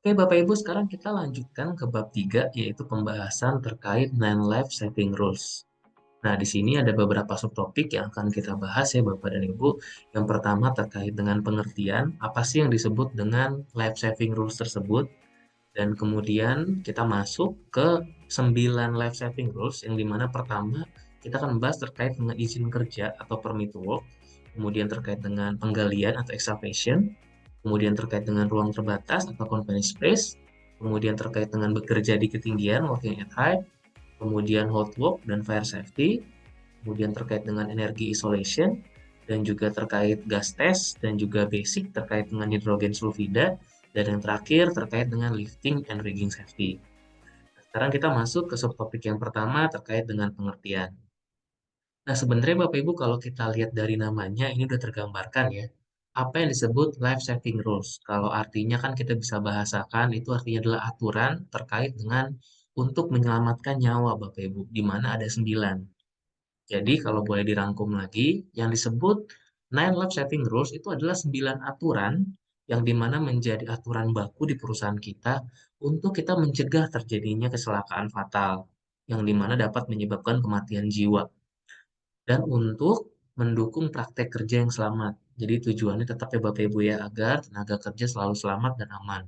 Oke, Bapak Ibu, sekarang kita lanjutkan ke bab 3, yaitu pembahasan terkait 9 Life Saving Rules. Nah, di sini ada beberapa subtopik yang akan kita bahas ya, Bapak dan Ibu. Yang pertama terkait dengan pengertian, apa sih yang disebut dengan Life Saving Rules tersebut. Dan kemudian kita masuk ke 9 Life Saving Rules, yang dimana pertama kita akan membahas terkait dengan izin kerja atau permit to work, kemudian terkait dengan penggalian atau excavation, kemudian terkait dengan ruang terbatas atau confined space, kemudian terkait dengan bekerja di ketinggian, working at height, kemudian hot work dan fire safety, kemudian terkait dengan energi isolation, dan juga terkait gas test, dan juga basic terkait dengan hidrogen sulfida, dan yang terakhir terkait dengan lifting and rigging safety. Sekarang kita masuk ke subtopik yang pertama terkait dengan pengertian. Nah, sebenarnya Bapak Ibu kalau kita lihat dari namanya ini udah tergambarkan ya. Apa yang disebut life saving rules? Kalau artinya kan kita bisa bahasakan itu artinya adalah aturan terkait dengan untuk menyelamatkan nyawa Bapak Ibu, di mana ada 9. Jadi kalau boleh dirangkum lagi, yang disebut Nine Life Saving Rules itu adalah 9 aturan yang dimana menjadi aturan baku di perusahaan kita untuk kita mencegah terjadinya kecelakaan fatal yang dimana dapat menyebabkan kematian jiwa dan untuk mendukung praktek kerja yang selamat. Jadi tujuannya tetap ya Bapak Ibu ya agar tenaga kerja selalu selamat dan aman.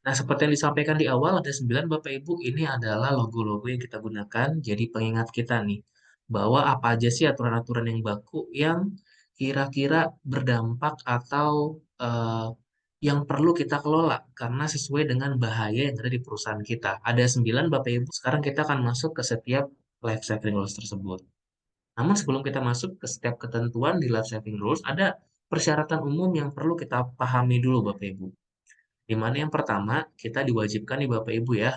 Nah, seperti yang disampaikan di awal, ada 9 Bapak Ibu, ini adalah logo-logo yang kita gunakan, jadi pengingat kita nih, bahwa apa aja sih aturan-aturan yang baku yang kira-kira berdampak atau yang perlu kita kelola, karena sesuai dengan bahaya yang ada di perusahaan kita. Ada 9 Bapak Ibu, sekarang kita akan masuk ke setiap life saving rules tersebut. Namun sebelum kita masuk ke setiap ketentuan di life saving rules, ada persyaratan umum yang perlu kita pahami dulu Bapak Ibu. Di mana yang pertama, kita diwajibkan nih Bapak Ibu ya,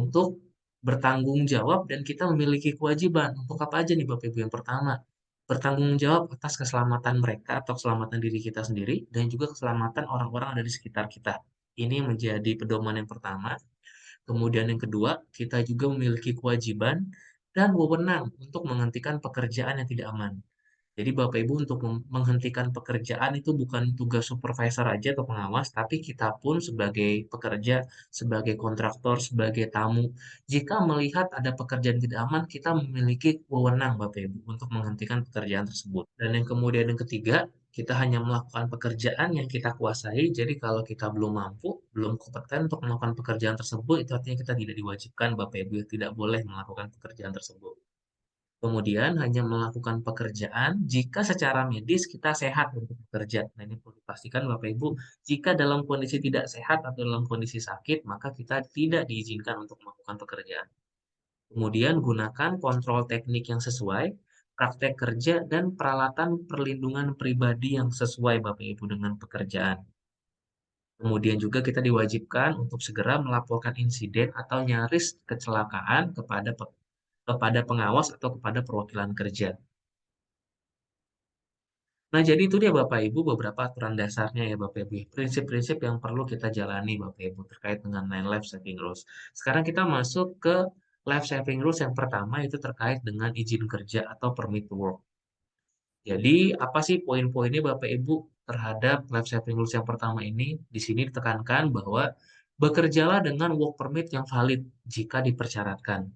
untuk bertanggung jawab dan kita memiliki kewajiban. Untuk apa aja nih Bapak Ibu? Yang pertama, bertanggung jawab atas keselamatan mereka atau keselamatan diri kita sendiri dan juga keselamatan orang-orang ada di sekitar kita. Ini menjadi pedoman yang pertama. Kemudian yang kedua, kita juga memiliki kewajiban dan wewenang untuk menghentikan pekerjaan yang tidak aman. Jadi Bapak Ibu untuk menghentikan pekerjaan itu bukan tugas supervisor aja atau pengawas, tapi kita pun sebagai pekerja, sebagai kontraktor, sebagai tamu, jika melihat ada pekerjaan tidak aman, kita memiliki wewenang Bapak Ibu untuk menghentikan pekerjaan tersebut. Dan yang kemudian yang ketiga, kita hanya melakukan pekerjaan yang kita kuasai. Jadi kalau kita belum mampu, belum kompeten untuk melakukan pekerjaan tersebut, itu artinya kita tidak diwajibkan Bapak Ibu tidak boleh melakukan pekerjaan tersebut. Kemudian hanya melakukan pekerjaan jika secara medis kita sehat untuk bekerja. Nah, ini perlu dipastikan Bapak Ibu, jika dalam kondisi tidak sehat atau dalam kondisi sakit, maka kita tidak diizinkan untuk melakukan pekerjaan. Kemudian gunakan kontrol teknik yang sesuai, praktek kerja, dan peralatan perlindungan pribadi yang sesuai Bapak Ibu dengan pekerjaan. Kemudian juga kita diwajibkan untuk segera melaporkan insiden atau nyaris kecelakaan kepada pengawas atau kepada perwakilan kerja. Nah, jadi itu dia Bapak Ibu beberapa aturan dasarnya ya Bapak Ibu. Prinsip-prinsip yang perlu kita jalani Bapak Ibu terkait dengan Nine Life Saving Rules. Sekarang kita masuk ke Life Saving Rules yang pertama itu terkait dengan izin kerja atau permit to work. Jadi, apa sih poin-poinnya Bapak Ibu terhadap Life Saving Rules yang pertama ini? Di sini ditekankan bahwa bekerjalah dengan work permit yang valid jika dipersyaratkan.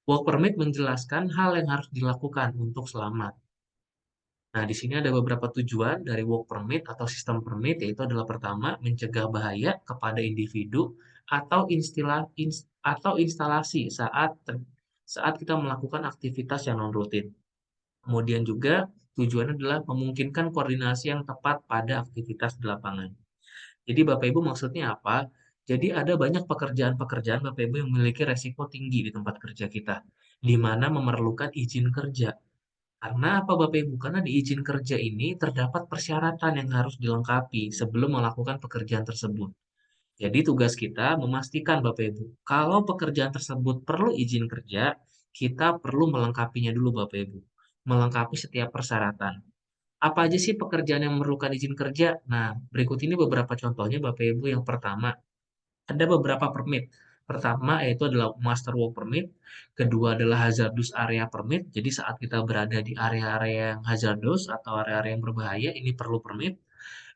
Work permit menjelaskan hal yang harus dilakukan untuk selamat. Nah, di sini ada beberapa tujuan dari work permit atau sistem permit, yaitu adalah pertama, mencegah bahaya kepada individu atau atau instalasi saat kita melakukan aktivitas yang non-rutin. Kemudian juga tujuannya adalah memungkinkan koordinasi yang tepat pada aktivitas di lapangan. Jadi Bapak Ibu maksudnya apa? Jadi ada banyak pekerjaan-pekerjaan Bapak Ibu yang memiliki resiko tinggi di tempat kerja kita, di mana memerlukan izin kerja. Karena apa Bapak Ibu? Karena di izin kerja ini terdapat persyaratan yang harus dilengkapi sebelum melakukan pekerjaan tersebut. Jadi tugas kita memastikan Bapak Ibu, kalau pekerjaan tersebut perlu izin kerja, kita perlu melengkapinya dulu Bapak Ibu. Melengkapi setiap persyaratan. Apa aja sih pekerjaan yang memerlukan izin kerja? Nah, berikut ini beberapa contohnya Bapak Ibu. Yang pertama, ada beberapa permit. Pertama yaitu adalah Master Work Permit, kedua adalah Hazardous Area Permit. Jadi saat kita berada di area-area yang hazardous atau area-area yang berbahaya, ini perlu permit.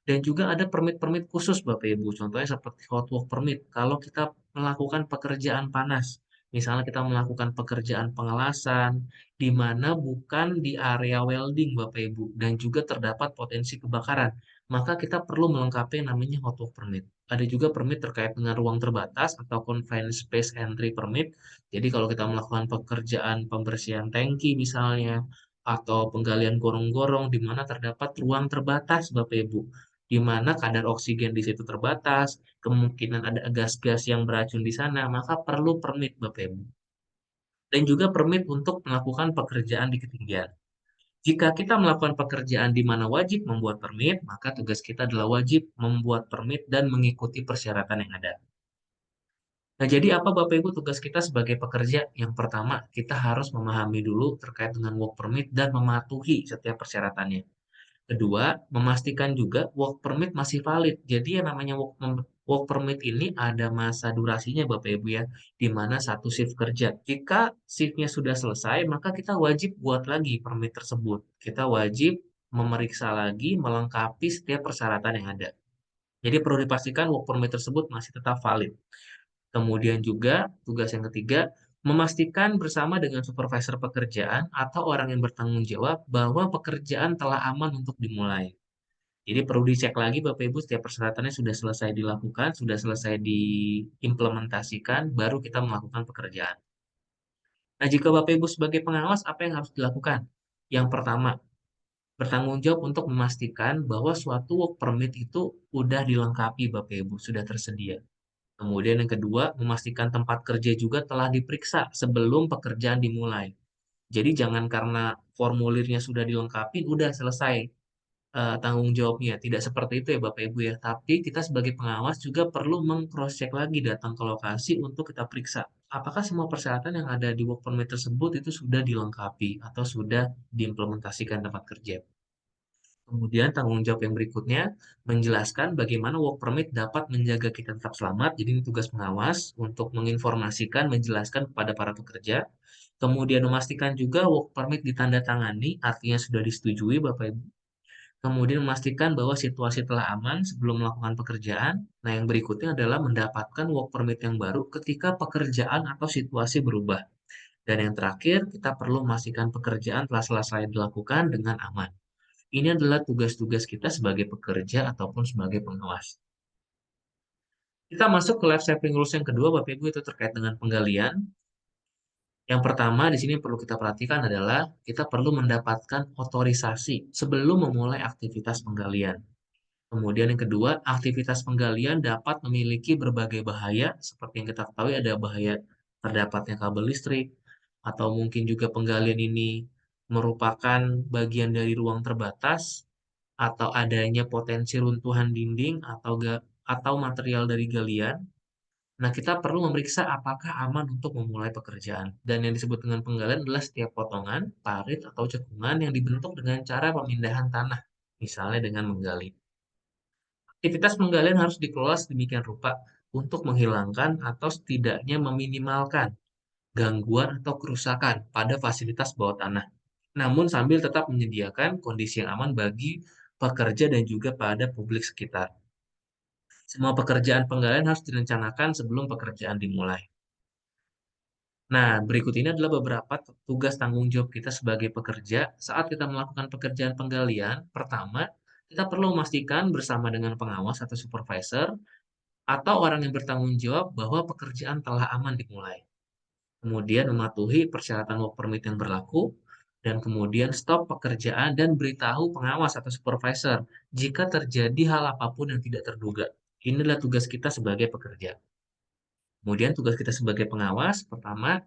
Dan juga ada permit-permit khusus Bapak Ibu, contohnya seperti hot work permit. Kalau kita melakukan pekerjaan panas, misalnya kita melakukan pekerjaan pengelasan, di mana bukan di area welding Bapak Ibu, dan juga terdapat potensi kebakaran, maka kita perlu melengkapi yang namanya hot work permit. Ada juga permit terkait dengan ruang terbatas atau confined space entry permit. Jadi kalau kita melakukan pekerjaan pembersihan tangki misalnya, atau penggalian gorong-gorong di mana terdapat ruang terbatas Bapak Ibu, di mana kadar oksigen di situ terbatas, kemungkinan ada gas-gas yang beracun di sana, maka perlu permit Bapak Ibu. Dan juga permit untuk melakukan pekerjaan di ketinggian. Jika kita melakukan pekerjaan di mana wajib membuat permit, maka tugas kita adalah wajib membuat permit dan mengikuti persyaratan yang ada. Nah, jadi apa Bapak Ibu tugas kita sebagai pekerja? Yang pertama, kita harus memahami dulu terkait dengan work permit dan mematuhi setiap persyaratannya. Kedua, memastikan juga work permit masih valid. Jadi yang namanya work permit ini ada masa durasinya Bapak Ibu ya, di mana satu shift kerja. Jika shiftnya sudah selesai, maka kita wajib buat lagi permit tersebut. Kita wajib memeriksa lagi, melengkapi setiap persyaratan yang ada. Jadi perlu dipastikan work permit tersebut masih tetap valid. Kemudian juga tugas yang ketiga, memastikan bersama dengan supervisor pekerjaan atau orang yang bertanggung jawab bahwa pekerjaan telah aman untuk dimulai. Jadi perlu dicek lagi Bapak Ibu setiap persyaratannya sudah selesai dilakukan, sudah selesai diimplementasikan, baru kita melakukan pekerjaan. Nah, jika Bapak Ibu sebagai pengawas, apa yang harus dilakukan? Yang pertama, bertanggung jawab untuk memastikan bahwa suatu work permit itu sudah dilengkapi Bapak Ibu, sudah tersedia. Kemudian yang kedua, memastikan tempat kerja juga telah diperiksa sebelum pekerjaan dimulai. Jadi jangan karena formulirnya sudah dilengkapi, udah selesai tanggung jawabnya. Tidak seperti itu ya Bapak Ibu ya. Tapi kita sebagai pengawas juga perlu meng-cross check lagi datang ke lokasi untuk kita periksa. Apakah semua persyaratan yang ada di work permit tersebut itu sudah dilengkapi atau sudah diimplementasikan tempat kerja. Kemudian tanggung jawab yang berikutnya menjelaskan bagaimana work permit dapat menjaga kita tetap selamat. Jadi ini tugas pengawas untuk menginformasikan, menjelaskan kepada para pekerja. Kemudian memastikan juga work permit ditandatangani, artinya sudah disetujui Bapak Ibu. Kemudian memastikan bahwa situasi telah aman sebelum melakukan pekerjaan. Nah, yang berikutnya adalah mendapatkan work permit yang baru ketika pekerjaan atau situasi berubah. Dan yang terakhir, kita perlu memastikan pekerjaan telah selesai dilakukan dengan aman. Ini adalah tugas-tugas kita sebagai pekerja ataupun sebagai pengawas. Kita masuk ke life saving rules yang kedua, Bapak Ibu, itu terkait dengan penggalian. Yang pertama di sini perlu kita perhatikan adalah kita perlu mendapatkan otorisasi sebelum memulai aktivitas penggalian. Kemudian yang kedua, aktivitas penggalian dapat memiliki berbagai bahaya, seperti yang kita ketahui ada bahaya terdapatnya kabel listrik, atau mungkin juga penggalian ini merupakan bagian dari ruang terbatas, atau adanya potensi runtuhan dinding atau material dari galian. Nah, kita perlu memeriksa apakah aman untuk memulai pekerjaan. Dan yang disebut dengan penggalian adalah setiap potongan, parit, atau cekungan yang dibentuk dengan cara pemindahan tanah, misalnya dengan menggali. Aktivitas penggalian harus dikelola sedemikian rupa untuk menghilangkan atau setidaknya meminimalkan gangguan atau kerusakan pada fasilitas bawah tanah. Namun sambil tetap menyediakan kondisi yang aman bagi pekerja dan juga pada publik sekitar. Semua pekerjaan penggalian harus direncanakan sebelum pekerjaan dimulai. Nah, berikut ini adalah beberapa tugas tanggung jawab kita sebagai pekerja saat kita melakukan pekerjaan penggalian. Pertama, kita perlu memastikan bersama dengan pengawas atau supervisor atau orang yang bertanggung jawab bahwa pekerjaan telah aman dimulai. Kemudian mematuhi persyaratan work permit yang berlaku, dan kemudian stop pekerjaan dan beritahu pengawas atau supervisor jika terjadi hal apapun yang tidak terduga. Inilah tugas kita sebagai pekerja. Kemudian tugas kita sebagai pengawas, pertama,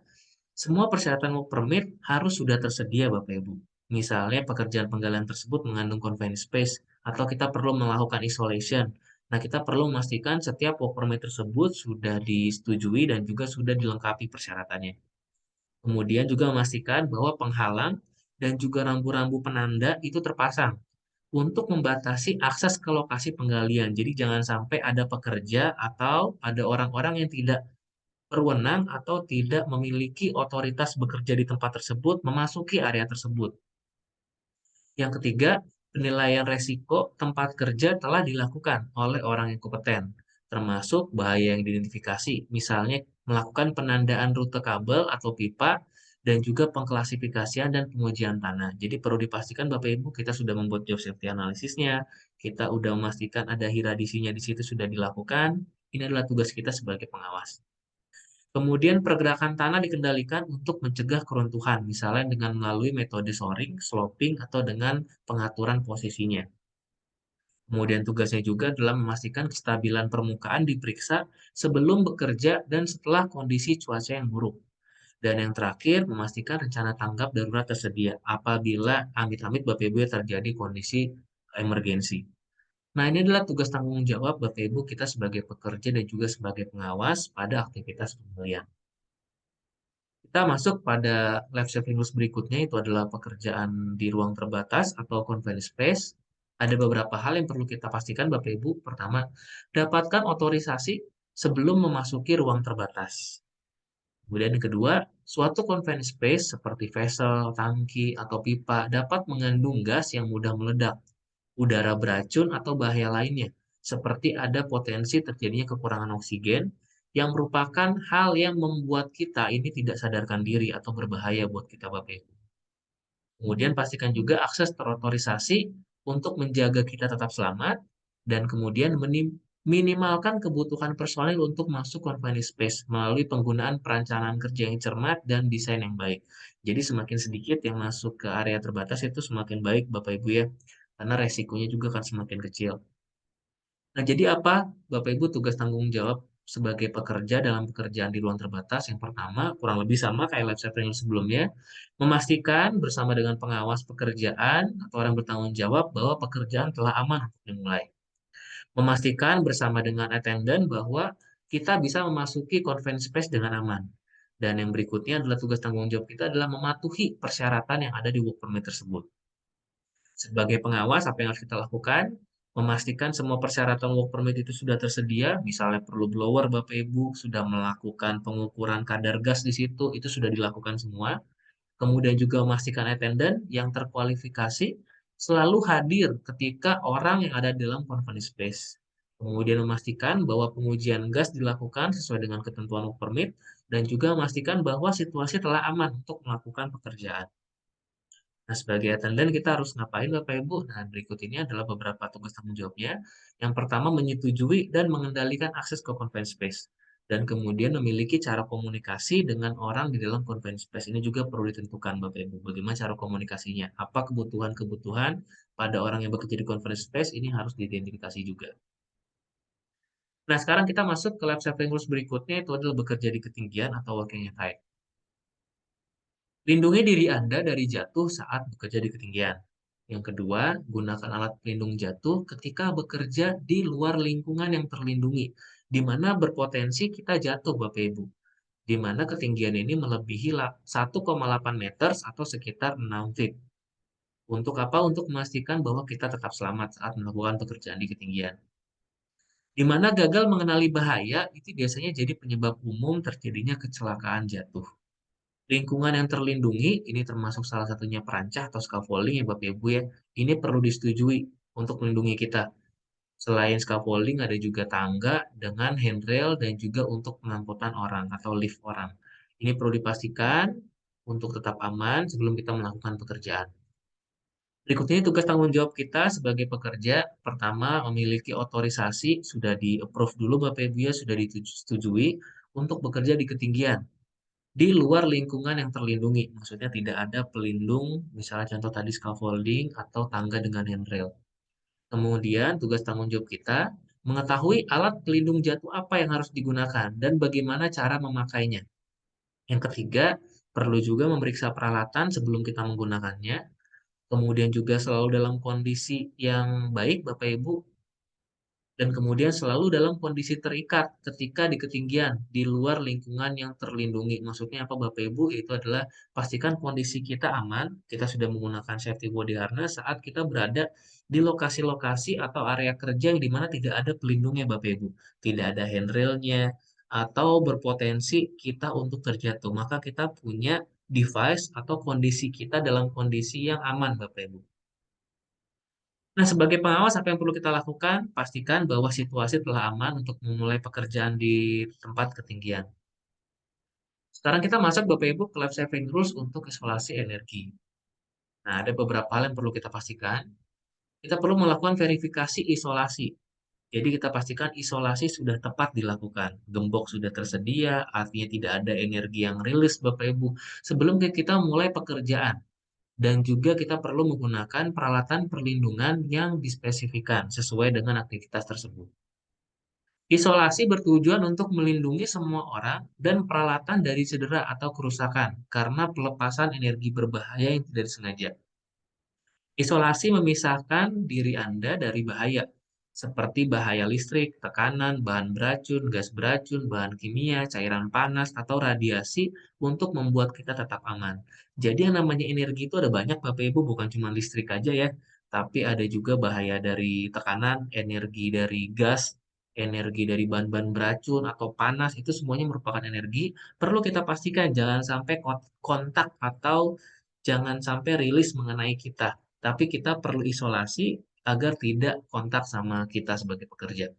semua persyaratan work permit harus sudah tersedia Bapak Ibu. Misalnya pekerjaan penggalian tersebut mengandung confined space atau kita perlu melakukan isolation. Nah, kita perlu memastikan setiap work permit tersebut sudah disetujui dan juga sudah dilengkapi persyaratannya. Kemudian juga memastikan bahwa penghalang dan juga rambu-rambu penanda itu terpasang untuk membatasi akses ke lokasi penggalian. Jadi jangan sampai ada pekerja atau ada orang-orang yang tidak berwenang atau tidak memiliki otoritas bekerja di tempat tersebut memasuki area tersebut. Yang ketiga, Penilaian resiko tempat kerja telah dilakukan oleh orang yang kompeten, termasuk bahaya yang diidentifikasi, misalnya melakukan penandaan rute kabel atau pipa, dan juga pengklasifikasian dan pengujian tanah. Jadi perlu dipastikan Bapak Ibu kita sudah membuat job safety analisisnya, kita udah memastikan ada hiradisinya di situ sudah dilakukan. Ini adalah tugas kita sebagai pengawas. Kemudian pergerakan tanah dikendalikan untuk mencegah keruntuhan, misalnya dengan melalui metode shoring, sloping, atau dengan pengaturan posisinya. Kemudian tugasnya juga adalah memastikan kestabilan permukaan diperiksa sebelum bekerja dan setelah kondisi cuaca yang buruk. Dan yang terakhir, memastikan rencana tanggap darurat tersedia apabila amit-amit Bapak Ibu terjadi kondisi emergensi. Nah, ini adalah tugas tanggung jawab Bapak Ibu kita sebagai pekerja dan juga sebagai pengawas pada aktivitas pembelian. Kita masuk pada life saving rules berikutnya, itu adalah pekerjaan di ruang terbatas atau confined space. Ada beberapa hal yang perlu kita pastikan Bapak Ibu. Pertama, dapatkan otorisasi sebelum memasuki ruang terbatas. Kemudian yang kedua, suatu confined space seperti vessel, tangki, atau pipa dapat mengandung gas yang mudah meledak, udara beracun, atau bahaya lainnya, seperti ada potensi terjadinya kekurangan oksigen, yang merupakan hal yang membuat kita ini tidak sadarkan diri atau berbahaya buat kita Bapak Ibu. Kemudian pastikan juga akses terotorisasi untuk menjaga kita tetap selamat, dan kemudian minimalkan kebutuhan personil untuk masuk confined space melalui penggunaan perencanaan kerja yang cermat dan desain yang baik. Jadi semakin sedikit yang masuk ke area terbatas itu semakin baik Bapak Ibu ya, karena resikonya juga akan semakin kecil. Nah, jadi apa Bapak Ibu tugas tanggung jawab sebagai pekerja dalam pekerjaan di ruang terbatas? Yang pertama, kurang lebih sama kayak life saving yang sebelumnya, memastikan bersama dengan pengawas pekerjaan atau orang bertanggung jawab bahwa pekerjaan telah aman untuk dimulai. Memastikan bersama dengan attendant bahwa kita bisa memasuki conference space dengan aman. Dan yang berikutnya adalah tugas tanggung jawab kita adalah mematuhi persyaratan yang ada di work permit tersebut. Sebagai pengawas, apa yang harus kita lakukan? Memastikan semua persyaratan work permit itu sudah tersedia, misalnya perlu blower Bapak Ibu, sudah melakukan pengukuran kadar gas di situ, itu sudah dilakukan semua. Kemudian juga memastikan attendant yang terkualifikasi selalu hadir ketika orang yang ada di dalam confined space. Kemudian memastikan bahwa pengujian gas dilakukan sesuai dengan ketentuan work permit, dan juga memastikan bahwa situasi telah aman untuk melakukan pekerjaan. Nah, sebagai attendant kita harus ngapain Bapak Ibu? Nah, berikut ini adalah beberapa tugas tanggung jawabnya. Yang pertama, menyetujui dan mengendalikan akses ke confined space. Dan kemudian memiliki cara komunikasi dengan orang di dalam confined space. Ini juga perlu ditentukan Bapak Ibu. Bagaimana cara komunikasinya? Apa kebutuhan-kebutuhan pada orang yang bekerja di confined space? Ini harus diidentifikasi juga. Nah, sekarang kita masuk ke life saving rules berikutnya, itu adalah bekerja di ketinggian atau working at height. Lindungi diri Anda dari jatuh saat bekerja di ketinggian. Yang kedua, gunakan alat pelindung jatuh ketika bekerja di luar lingkungan yang terlindungi, di mana berpotensi kita jatuh, Bapak Ibu. Di mana ketinggian ini melebihi 1,8 meter atau sekitar 6 feet. Untuk apa? Untuk memastikan bahwa kita tetap selamat saat melakukan pekerjaan di ketinggian. Di mana gagal mengenali bahaya, itu biasanya jadi penyebab umum terjadinya kecelakaan jatuh. Lingkungan yang terlindungi, ini termasuk salah satunya perancah atau scaffolding ya Bapak Ibu ya. Ini perlu disetujui untuk melindungi kita. Selain scaffolding ada juga tangga dengan handrail dan juga untuk pengangkutan orang atau lift orang. Ini perlu dipastikan untuk tetap aman sebelum kita melakukan pekerjaan. Berikutnya tugas tanggung jawab kita sebagai pekerja. Pertama, memiliki otorisasi, sudah di-approve dulu Bapak Ibu ya, sudah disetujui untuk bekerja di ketinggian di luar lingkungan yang terlindungi. Maksudnya tidak ada pelindung, misalnya contoh tadi scaffolding atau tangga dengan handrail. Kemudian tugas tanggung jawab kita mengetahui alat pelindung jatuh apa yang harus digunakan dan bagaimana cara memakainya. Yang ketiga, perlu juga memeriksa peralatan sebelum kita menggunakannya. Kemudian juga selalu dalam kondisi yang baik, Bapak Ibu, dan kemudian selalu dalam kondisi terikat ketika di ketinggian di luar lingkungan yang terlindungi. Maksudnya apa Bapak Ibu? Itu adalah pastikan kondisi kita aman, kita sudah menggunakan safety body harness saat kita berada di lokasi-lokasi atau area kerja yang dimana tidak ada pelindungnya Bapak Ibu. Tidak ada handrailnya atau berpotensi kita untuk terjatuh. Maka kita punya device atau kondisi kita dalam kondisi yang aman Bapak Ibu. Nah, sebagai pengawas apa yang perlu kita lakukan? Pastikan bahwa situasi telah aman untuk memulai pekerjaan di tempat ketinggian. Sekarang kita masuk Bapak Ibu ke life saving rules untuk isolasi energi. Nah, ada beberapa hal yang perlu kita pastikan. Kita perlu melakukan verifikasi isolasi. Jadi kita pastikan isolasi sudah tepat dilakukan. Gembok sudah tersedia, artinya tidak ada energi yang rilis Bapak Ibu. Sebelum kita mulai pekerjaan. Dan juga kita perlu menggunakan peralatan perlindungan yang dispesifikan sesuai dengan aktivitas tersebut. Isolasi bertujuan untuk melindungi semua orang dan peralatan dari cedera atau kerusakan karena pelepasan energi berbahaya yang tidak disengaja. Isolasi memisahkan diri Anda dari bahaya, seperti bahaya listrik, tekanan, bahan beracun, gas beracun, bahan kimia, cairan panas, atau radiasi untuk membuat kita tetap aman. Jadi yang namanya energi itu ada banyak Bapak Ibu, bukan cuma listrik aja ya, tapi ada juga bahaya dari tekanan, energi dari gas, energi dari bahan-bahan beracun atau panas, itu semuanya merupakan energi. Perlu kita pastikan jangan sampai kontak atau jangan sampai rilis mengenai kita, tapi kita perlu isolasi agar tidak kontak sama kita sebagai pekerja.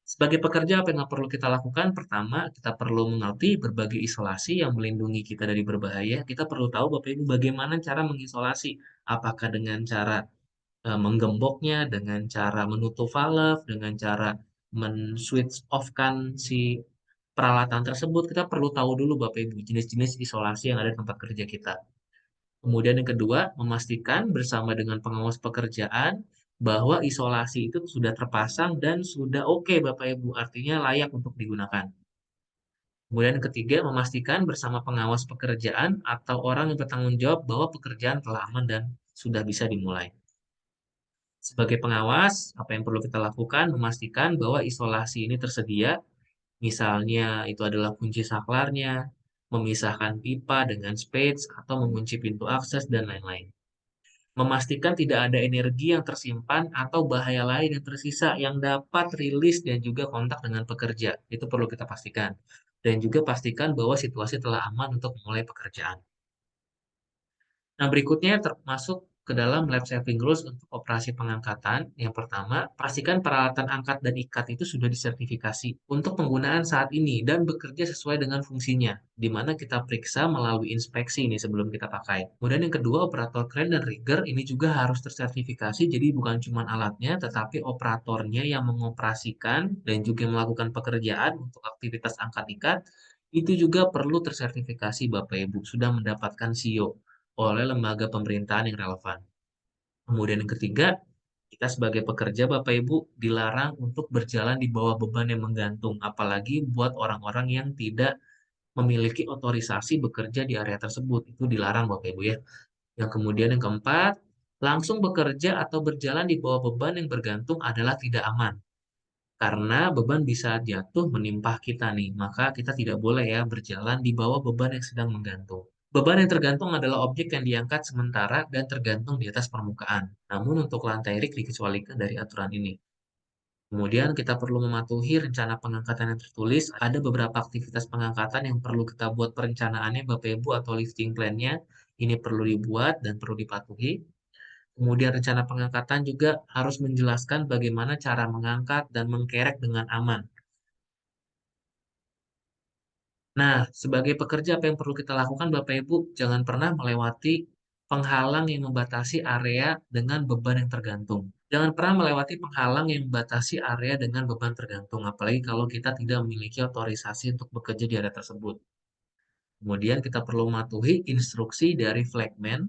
Sebagai pekerja, apa yang perlu kita lakukan? Pertama, kita perlu mengerti berbagai isolasi yang melindungi kita dari berbahaya. Kita perlu tahu Bapak Ibu bagaimana cara mengisolasi. Apakah dengan cara menggemboknya, dengan cara menutup valve, dengan cara men-switch off-kan si peralatan tersebut. Kita perlu tahu dulu Bapak Ibu jenis-jenis isolasi yang ada di tempat kerja kita. Kemudian yang kedua, memastikan bersama dengan pengawas pekerjaan bahwa isolasi itu sudah terpasang dan sudah oke Bapak Ibu, artinya layak untuk digunakan. Kemudian yang ketiga, memastikan bersama pengawas pekerjaan atau orang yang bertanggung jawab bahwa pekerjaan telah aman dan sudah bisa dimulai. Sebagai pengawas, apa yang perlu kita lakukan? Memastikan bahwa isolasi ini tersedia, misalnya itu adalah kunci saklarnya, memisahkan pipa dengan spades, atau mengunci pintu akses, dan lain-lain. Memastikan tidak ada energi yang tersimpan atau bahaya lain yang tersisa yang dapat rilis dan juga kontak dengan pekerja. Itu perlu kita pastikan. Dan juga pastikan bahwa situasi telah aman untuk memulai pekerjaan. Nah, berikutnya termasuk ke dalam life saving rules untuk operasi pengangkatan. Yang pertama, pastikan peralatan angkat dan ikat itu sudah disertifikasi untuk penggunaan saat ini dan bekerja sesuai dengan fungsinya, di mana kita periksa melalui inspeksi ini sebelum kita pakai. Kemudian yang kedua, operator crane dan rigger ini juga harus tersertifikasi, jadi bukan cuma alatnya, tetapi operatornya yang mengoperasikan dan juga melakukan pekerjaan untuk aktivitas angkat ikat, itu juga perlu tersertifikasi Bapak Ibu, sudah mendapatkan CEO oleh lembaga pemerintahan yang relevan. Kemudian yang ketiga, kita sebagai pekerja Bapak Ibu dilarang untuk berjalan di bawah beban yang menggantung, apalagi buat orang-orang yang tidak memiliki otorisasi bekerja di area tersebut. Itu dilarang Bapak Ibu ya. Yang kemudian yang keempat, langsung bekerja atau berjalan di bawah beban yang bergantung adalah tidak aman. Karena beban bisa jatuh menimpa kita nih, maka kita tidak boleh ya berjalan di bawah beban yang sedang menggantung. Beban yang tergantung adalah objek yang diangkat sementara dan tergantung di atas permukaan. Namun untuk lantai rig dikecualikan dari aturan ini. Kemudian kita perlu mematuhi rencana pengangkatan yang tertulis. Ada beberapa aktivitas pengangkatan yang perlu kita buat perencanaannya Bapak Ibu atau lifting plan-nya. Ini perlu dibuat dan perlu dipatuhi. Kemudian rencana pengangkatan juga harus menjelaskan bagaimana cara mengangkat dan mengkerek dengan aman. Nah, sebagai pekerja apa yang perlu kita lakukan Bapak Ibu? Jangan pernah melewati penghalang yang membatasi area dengan beban yang tergantung. Jangan pernah melewati penghalang yang membatasi area dengan beban tergantung, apalagi kalau kita tidak memiliki otorisasi untuk bekerja di area tersebut. Kemudian kita perlu mematuhi instruksi dari flagman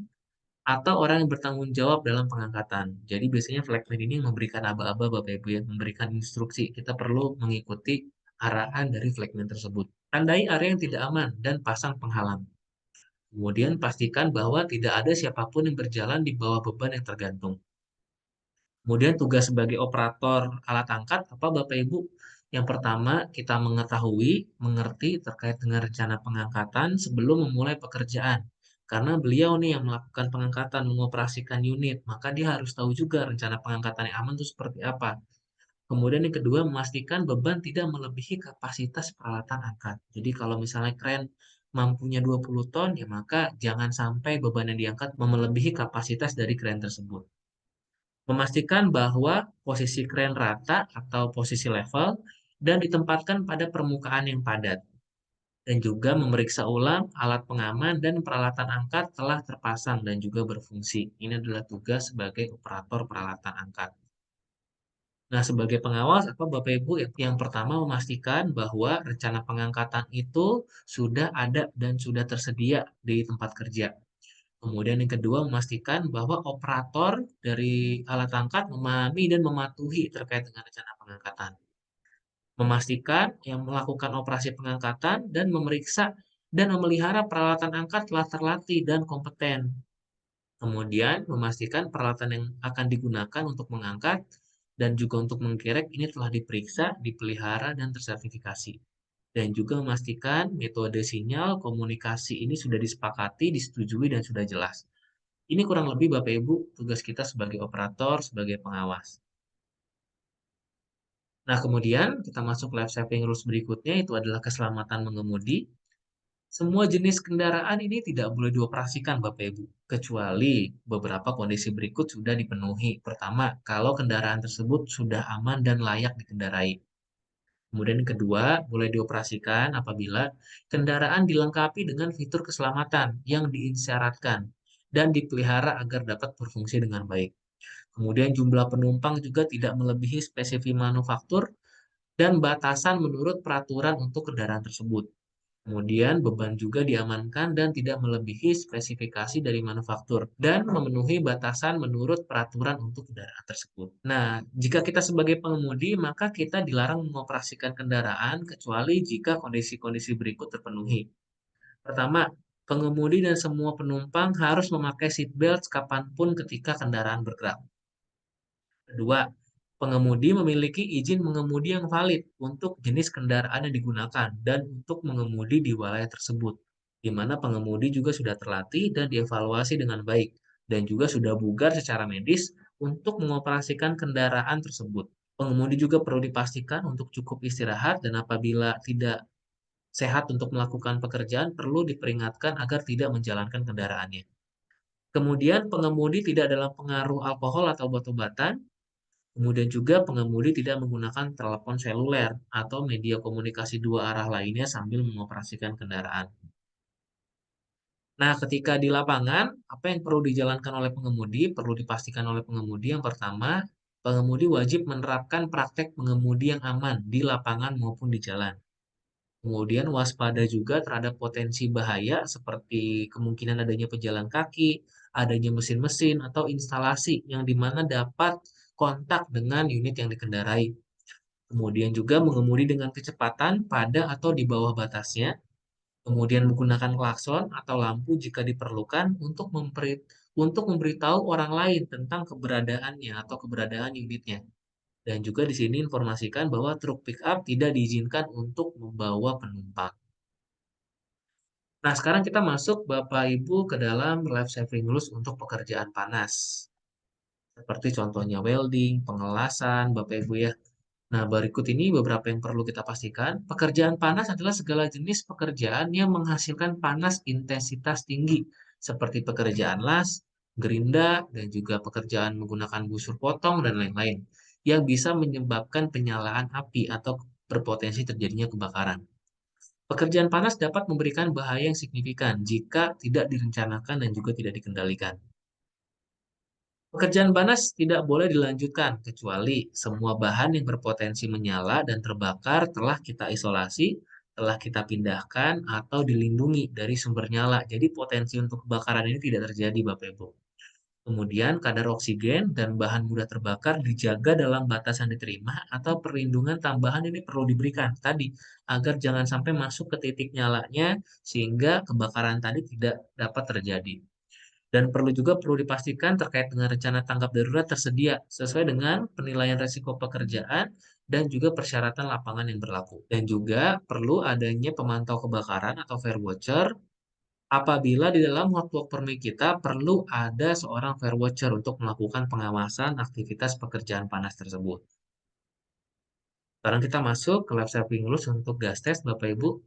atau orang yang bertanggung jawab dalam pengangkatan. Jadi biasanya flagman ini memberikan aba-aba Bapak Ibu ya, memberikan instruksi. Kita perlu mengikuti arahan dari flagman tersebut. Tandai area yang tidak aman dan pasang penghalang. Kemudian pastikan bahwa tidak ada siapapun yang berjalan di bawah beban yang tergantung. Kemudian tugas sebagai operator alat angkat apa Bapak Ibu? Yang pertama, kita mengetahui, mengerti terkait dengan rencana pengangkatan sebelum memulai pekerjaan. Karena beliau nih yang melakukan pengangkatan, mengoperasikan unit, maka dia harus tahu juga rencana pengangkatan yang aman itu seperti apa. Kemudian yang kedua, memastikan beban tidak melebihi kapasitas peralatan angkat. Jadi kalau misalnya kren mampunya 20 ton, ya maka jangan sampai beban yang diangkat melebihi kapasitas dari kren tersebut. Memastikan bahwa posisi kren rata atau posisi level dan ditempatkan pada permukaan yang padat. Dan juga memeriksa ulang alat pengaman dan peralatan angkat telah terpasang dan juga berfungsi. Ini adalah tugas sebagai operator peralatan angkat. Nah, sebagai pengawas, Bapak Ibu yang pertama memastikan bahwa rencana pengangkatan itu sudah ada dan sudah tersedia di tempat kerja. Kemudian yang kedua memastikan bahwa operator dari alat angkat memahami dan mematuhi terkait dengan rencana pengangkatan. Memastikan yang melakukan operasi pengangkatan dan memeriksa dan memelihara peralatan angkat telah terlatih dan kompeten. Kemudian memastikan peralatan yang akan digunakan untuk mengangkat dan juga untuk mengkerek ini telah diperiksa, dipelihara, dan tersertifikasi. Dan juga memastikan metode sinyal komunikasi ini sudah disepakati, disetujui, dan sudah jelas. Ini kurang lebih Bapak Ibu tugas kita sebagai operator, sebagai pengawas. Nah, kemudian kita masuk life saving rules berikutnya, itu adalah keselamatan mengemudi. Semua jenis kendaraan ini tidak boleh dioperasikan, Bapak Ibu, kecuali beberapa kondisi berikut sudah dipenuhi. Pertama, kalau kendaraan tersebut sudah aman dan layak dikendarai. Kemudian yang kedua, boleh dioperasikan apabila kendaraan dilengkapi dengan fitur keselamatan yang diisyaratkan dan dipelihara agar dapat berfungsi dengan baik. Kemudian jumlah penumpang juga tidak melebihi spesifik manufaktur dan batasan menurut peraturan untuk kendaraan tersebut. Kemudian beban juga diamankan dan tidak melebihi spesifikasi dari manufaktur dan memenuhi batasan menurut peraturan untuk kendaraan tersebut. Nah, jika kita sebagai pengemudi, maka kita dilarang mengoperasikan kendaraan kecuali jika kondisi-kondisi berikut terpenuhi. Pertama, pengemudi dan semua penumpang harus memakai seat belt kapanpun ketika kendaraan bergerak. Kedua, pengemudi memiliki izin mengemudi yang valid untuk jenis kendaraan yang digunakan dan untuk mengemudi di wilayah tersebut, di mana pengemudi juga sudah terlatih dan dievaluasi dengan baik, dan juga sudah bugar secara medis untuk mengoperasikan kendaraan tersebut. Pengemudi juga perlu dipastikan untuk cukup istirahat dan apabila tidak sehat untuk melakukan pekerjaan, perlu diperingatkan agar tidak menjalankan kendaraannya. Kemudian, pengemudi tidak dalam pengaruh alkohol atau obat-obatan. Kemudian juga pengemudi tidak menggunakan telepon seluler atau media komunikasi dua arah lainnya sambil mengoperasikan kendaraan. Nah, ketika di lapangan, apa yang perlu dijalankan oleh pengemudi? Perlu dipastikan oleh pengemudi yang pertama, pengemudi wajib menerapkan praktek pengemudi yang aman di lapangan maupun di jalan. Kemudian waspada juga terhadap potensi bahaya seperti kemungkinan adanya pejalan kaki, adanya mesin-mesin atau instalasi yang dimana dapat kontak dengan unit yang dikendarai. Kemudian juga mengemudi dengan kecepatan pada atau di bawah batasnya, kemudian menggunakan klakson atau lampu jika diperlukan untuk memberitahu orang lain tentang keberadaannya atau keberadaan unitnya. Dan juga di sini informasikan bahwa truk pick up tidak diizinkan untuk membawa penumpang. Nah, sekarang kita masuk Bapak Ibu ke dalam life saving rules untuk pekerjaan panas. Seperti contohnya welding, pengelasan, Bapak Ibu ya. Nah, berikut ini beberapa yang perlu kita pastikan. Pekerjaan panas adalah segala jenis pekerjaan yang menghasilkan panas intensitas tinggi, seperti pekerjaan las, gerinda, dan juga pekerjaan menggunakan busur potong, dan lain-lain, yang bisa menyebabkan penyalaan api atau berpotensi terjadinya kebakaran. Pekerjaan panas dapat memberikan bahaya yang signifikan jika tidak direncanakan dan juga tidak dikendalikan. Pekerjaan panas tidak boleh dilanjutkan kecuali semua bahan yang berpotensi menyala dan terbakar telah kita isolasi, telah kita pindahkan, atau dilindungi dari sumber nyala. Jadi potensi untuk kebakaran ini tidak terjadi, Bapak Ibu. Kemudian kadar oksigen dan bahan mudah terbakar dijaga dalam batas yang diterima atau perlindungan tambahan ini perlu diberikan tadi agar jangan sampai masuk ke titik nyalanya sehingga kebakaran tadi tidak dapat terjadi. Dan perlu dipastikan terkait dengan rencana tanggap darurat tersedia sesuai dengan penilaian risiko pekerjaan dan juga persyaratan lapangan yang berlaku. Dan juga perlu adanya pemantau kebakaran atau fire watcher apabila di dalam hotwork permit kita perlu ada seorang fire watcher untuk melakukan pengawasan aktivitas pekerjaan panas tersebut. Sekarang kita masuk ke lab saving rules untuk gas test, Bapak Ibu,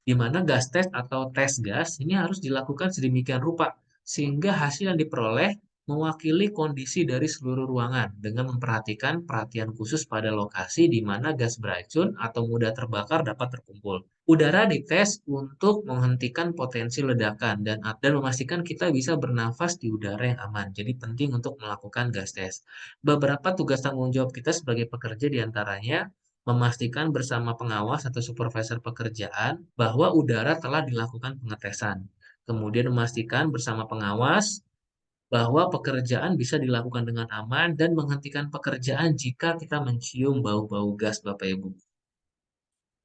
di mana gas test atau tes gas ini harus dilakukan sedemikian rupa sehingga hasil yang diperoleh mewakili kondisi dari seluruh ruangan dengan memperhatikan perhatian khusus pada lokasi di mana gas beracun atau mudah terbakar dapat terkumpul. Udara dites untuk menghentikan potensi ledakan dan memastikan kita bisa bernafas di udara yang aman. Jadi penting untuk melakukan gas test. Beberapa tugas tanggung jawab kita sebagai pekerja diantaranya memastikan bersama pengawas atau supervisor pekerjaan bahwa udara telah dilakukan pengetesan. Kemudian memastikan bersama pengawas bahwa pekerjaan bisa dilakukan dengan aman dan menghentikan pekerjaan jika kita mencium bau-bau gas, Bapak Ibu.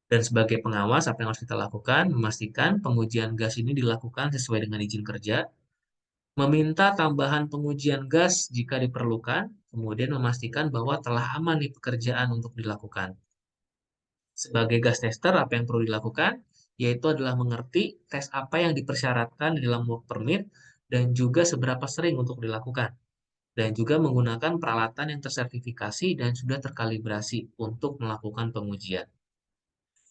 Dan sebagai pengawas, apa yang harus kita lakukan? Memastikan pengujian gas ini dilakukan sesuai dengan izin kerja, meminta tambahan pengujian gas jika diperlukan, kemudian memastikan bahwa telah aman nih pekerjaan untuk dilakukan. Sebagai gas tester, apa yang perlu dilakukan? Yaitu adalah mengerti tes apa yang dipersyaratkan di dalam work permit dan juga seberapa sering untuk dilakukan. Dan juga menggunakan peralatan yang tersertifikasi dan sudah terkalibrasi untuk melakukan pengujian.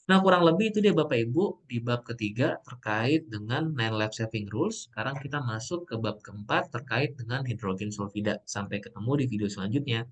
Nah, kurang lebih itu dia Bapak Ibu di bab ketiga terkait dengan Nine Life Saving Rules. Sekarang kita masuk ke bab keempat terkait dengan hidrogen sulfida. Sampai ketemu di video selanjutnya.